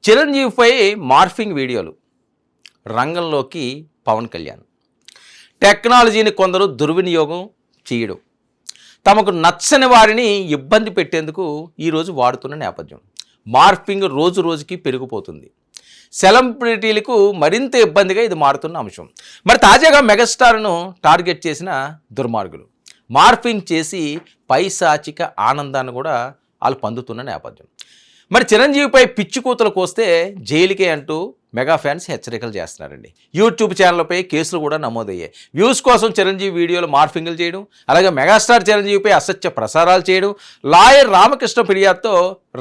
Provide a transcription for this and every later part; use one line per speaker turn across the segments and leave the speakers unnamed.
చిరంజీవిపై morphing వీడియోలు, రంగంలోకి పవన్ కళ్యాణ్. టెక్నాలజీని కొందరు దుర్వినియోగం చేయడం, తమకు నచ్చని వారిని ఇబ్బంది పెట్టేందుకు ఈరోజు వాడుతున్న నేపథ్యం. మార్ఫింగ్ రోజు రోజుకి పెరిగిపోతుంది. సెలబ్రిటీలకు మరింత ఇబ్బందిగా ఇది మారుతున్న అంశం. మరి తాజాగా మెగాస్టార్ను టార్గెట్ చేసిన దుర్మార్గులు మార్ఫింగ్ చేసి పైశాచిక ఆనందాన్ని కూడా వాళ్ళు పొందుతున్న నేపథ్యం. మరి చిరంజీవిపై పిచ్చి కూతలు కోస్తే జైలుకే అంటూ మెగా ఫ్యాన్స్ హెచ్చరికలు చేస్తున్నారండి. యూట్యూబ్ ఛానల్పై కేసులు కూడా నమోదయ్యాయి. వ్యూస్ కోసం చిరంజీవి వీడియోలు మార్ఫింగ్లు చేయడం, అలాగే మెగాస్టార్ చిరంజీవిపై అసత్య ప్రసారాలు చేయడం, లాయర్ రామకృష్ణ ఫిర్యాదుతో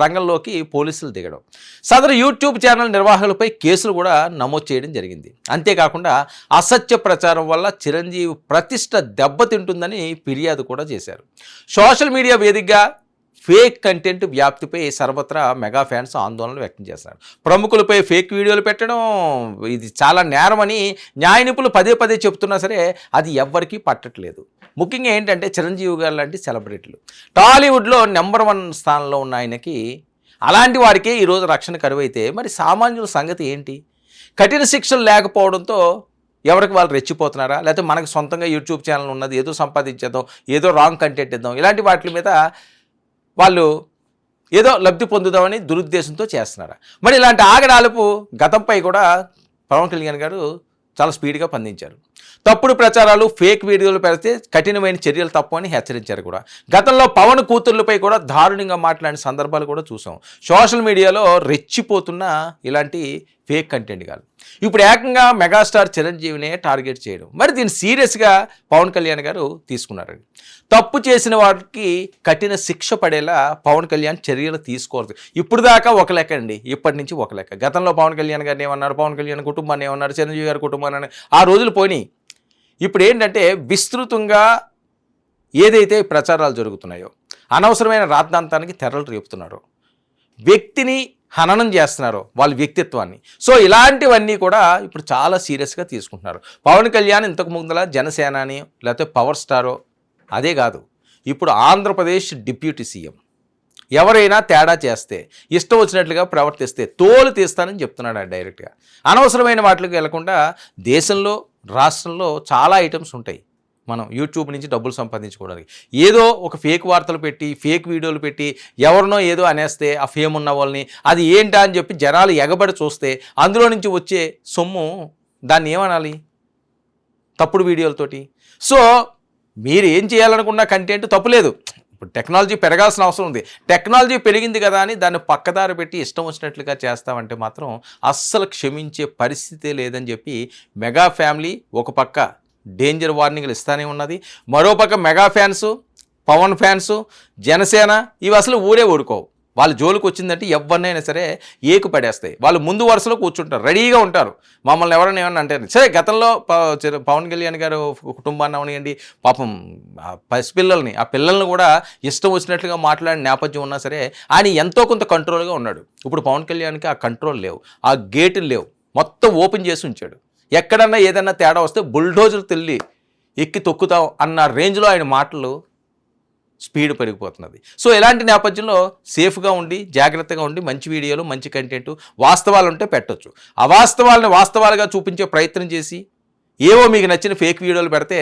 రంగంలోకి పోలీసులు దిగడం, సదరు యూట్యూబ్ ఛానల్ నిర్వాహకులపై కేసులు కూడా నమోదు చేయడం జరిగింది. అంతేకాకుండా అసత్య ప్రచారం వల్ల చిరంజీవి ప్రతిష్ట దెబ్బతింటుందని ఫిర్యాదు కూడా చేశారు. సోషల్ మీడియా వేదికగా ఫేక్ కంటెంట్ వ్యాప్తిపై సర్వత్రా మెగా ఫ్యాన్స్ ఆందోళన వ్యక్తం చేస్తున్నారు. ప్రముఖులపై ఫేక్ వీడియోలు పెట్టడం ఇది చాలా నేరమని న్యాయ నిపుణులు పదే పదే చెప్తున్నా సరే అది ఎవ్వరికీ పట్టట్లేదు. ముఖ్యంగా ఏంటంటే చిరంజీవి గారు లాంటి సెలబ్రిటీలు టాలీవుడ్లో నెంబర్ 1 స్థానంలో ఉన్న ఆయనకి అలాంటి వారికే ఈరోజు రక్షణ కరువైతే మరి సామాన్యుల సంగతి ఏంటి? కఠిన శిక్షలు లేకపోవడంతో ఎవరికి వాళ్ళు రెచ్చిపోతున్నారా? లేకపోతే మనకు సొంతంగా యూట్యూబ్ ఛానల్ ఉన్నది, ఏదో సంపాదించేద్దాం, ఏదో రాంగ్ కంటెంట్ ఇద్దాం, ఇలాంటి వాటి మీద వాళ్ళు ఏదో లబ్ధి పొందుదామని దురుద్దేశంతో చేస్తున్నారా? మరి ఇలాంటి ఆగడాలపు గతంపై కూడా పవన్ కళ్యాణ్ గారు చాలా స్పీడ్గా స్పందించారు. తప్పుడు ప్రచారాలు, ఫేక్ వీడియోలు పెడితే కఠినమైన చర్యలు తప్పు అని హెచ్చరించారు కూడా. గతంలో పవన్ కూతుర్లపై కూడా దారుణంగా మాట్లాడిన సందర్భాలు కూడా చూసాం. సోషల్ మీడియాలో రెచ్చిపోతున్న ఇలాంటి ఫేక్ కంటెంట్ కాదు. ఇప్పుడు ఏకంగా మెగాస్టార్ చిరంజీవినే టార్గెట్ చేయడం, మరి దీన్ని సీరియస్గా పవన్ కళ్యాణ్ గారు తీసుకున్నారండి. తప్పు చేసిన వారికి కఠిన శిక్ష పడేలా పవన్ కళ్యాణ్ చర్యలు తీసుకోవాలి. ఇప్పుడు దాకా ఒక లెక్క అండి, ఇప్పటి నుంచి ఒక లెక్క. గతంలో పవన్ కళ్యాణ్ గారిని ఏమన్నారు, పవన్ కళ్యాణ్ కుటుంబాన్ని ఏమన్నారు, చిరంజీవి గారి కుటుంబాన్ని, ఆ రోజులు పోయినాయి. ఇప్పుడు ఏంటంటే విస్తృతంగా ఏదైతే ప్రచారాలు జరుగుతున్నాయో, అనవసరమైన రాద్ధాంతానికి తెరలు రేపుతున్నారో, వ్యక్తిని హననం చేస్తున్నారు వాళ్ళ వ్యక్తిత్వాన్ని. సో ఇలాంటివన్నీ కూడా ఇప్పుడు చాలా సీరియస్గా తీసుకుంటున్నారు. పవన్ కళ్యాణ్ ఇంతకు ముందులా జనసేనాని లేకపోతే పవర్ స్టారో అదే కాదు, ఇప్పుడు ఆంధ్రప్రదేశ్ డిప్యూటీ సీఎం. ఎవరైనా తేడా చేస్తే, ఇష్టం వచ్చినట్లుగా ప్రవర్తిస్తే తోలు తీస్తానని చెప్తున్నాడు ఆయన డైరెక్ట్గా. అనవసరమైన వాటికి వెళ్లకుండా దేశంలో, రాష్ట్రంలో చాలా ఐటమ్స్ ఉంటాయి మనం యూట్యూబ్ నుంచి డబ్బులు సంపాదించుకోవడానికి. ఏదో ఒక ఫేక్ వార్తలు పెట్టి, ఫేక్ వీడియోలు పెట్టి ఎవరినో ఏదో అనేస్తే ఆ ఫేమ్ ఉన్న వాళ్ళని అది ఏంటా అని చెప్పి జనాలు ఎగబడి చూస్తే అందులో నుంచి వచ్చే సొమ్ము దాన్ని ఏమనాలి? తప్పుడు వీడియోలతోటి. సో మీరు ఏం చేయాలనుకున్న కంటెంట్ తప్పులేదు. ఇప్పుడు టెక్నాలజీ పెరగాల్సిన అవసరం ఉంది. టెక్నాలజీ పెరిగింది కదా అని దాన్ని పక్కదారి పెట్టి ఇష్టం వచ్చినట్లుగా చేస్తామంటే మాత్రం అస్సలు క్షమించే పరిస్థితే లేదని చెప్పి మెగా ఫ్యామిలీ ఒక పక్క డేంజర్ వార్నింగ్లు ఇస్తానే ఉన్నది. మరోపక్క mega fans, Pavan fans, Janasena ఇవి అసలు ఊరే ఊరుకోవు. వాళ్ళ జోలికి వచ్చిందంటే ఎవరినైనా సరే ఏకు పడేస్తాయి. వాళ్ళు ముందు వరుసలో కూర్చుంటారు, రెడీగా ఉంటారు. మమ్మల్ని ఎవరైనా ఏమన్నా అంటే సరే. గతంలో పవన్ కళ్యాణ్ గారు కుటుంబాన్ని అవనియండి, పాపం పసిపిల్లల్ని, ఆ పిల్లల్ని కూడా ఇష్టం వచ్చినట్లుగా మాట్లాడిన నేపథ్యం ఉన్నా సరే ఆయన ఎంతో కొంత కంట్రోల్గా ఉన్నాడు. ఇప్పుడు పవన్ కళ్యాణ్కి ఆ కంట్రోల్ లేవు, ఆ గేటులు లేవు, మొత్తం ఓపెన్ చేసి ఉంచాడు. ఎక్కడన్నా ఏదన్నా తేడా వస్తే బుల్డోజర్లు తెల్లి ఎక్కి తొక్కుతాం అన్న రేంజ్లో ఆయన మాటలు స్పీడ్ పెరిగిపోతున్నది. సో ఇలాంటి నేపథ్యంలో సేఫ్గా ఉండి, జాగ్రత్తగా ఉండి, మంచి వీడియోలు, మంచి కంటెంట్, వాస్తవాలు ఉంటే పెట్టొచ్చు. అవాస్తవాలను వాస్తవాలుగా చూపించే ప్రయత్నం చేసి ఏవో మీకు నచ్చిన ఫేక్ వీడియోలు పెడితే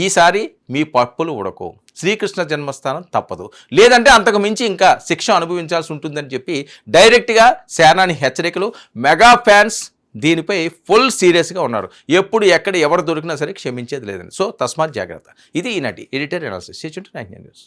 ఈసారి మీ పప్పులు ఉడకవు. శ్రీకృష్ణ జన్మస్థానం తప్పదు, లేదంటే అంతకు మించి ఇంకా శిక్ష అనుభవించాల్సి ఉంటుందని చెప్పి డైరెక్ట్గా సేనాని హెచ్చరికలు. మెగా ఫ్యాన్స్ దీనిపై ఫుల్ సీరియస్గా ఉన్నారు. ఎప్పుడు ఎక్కడ ఎవరు దొరికినా సరే క్షమించేది లేదని. సో తస్మాత్ జాగ్రత్త. ఇది ఈనాటి ఎడిటర్ అనాలిసిస్. 9 న్యూస్.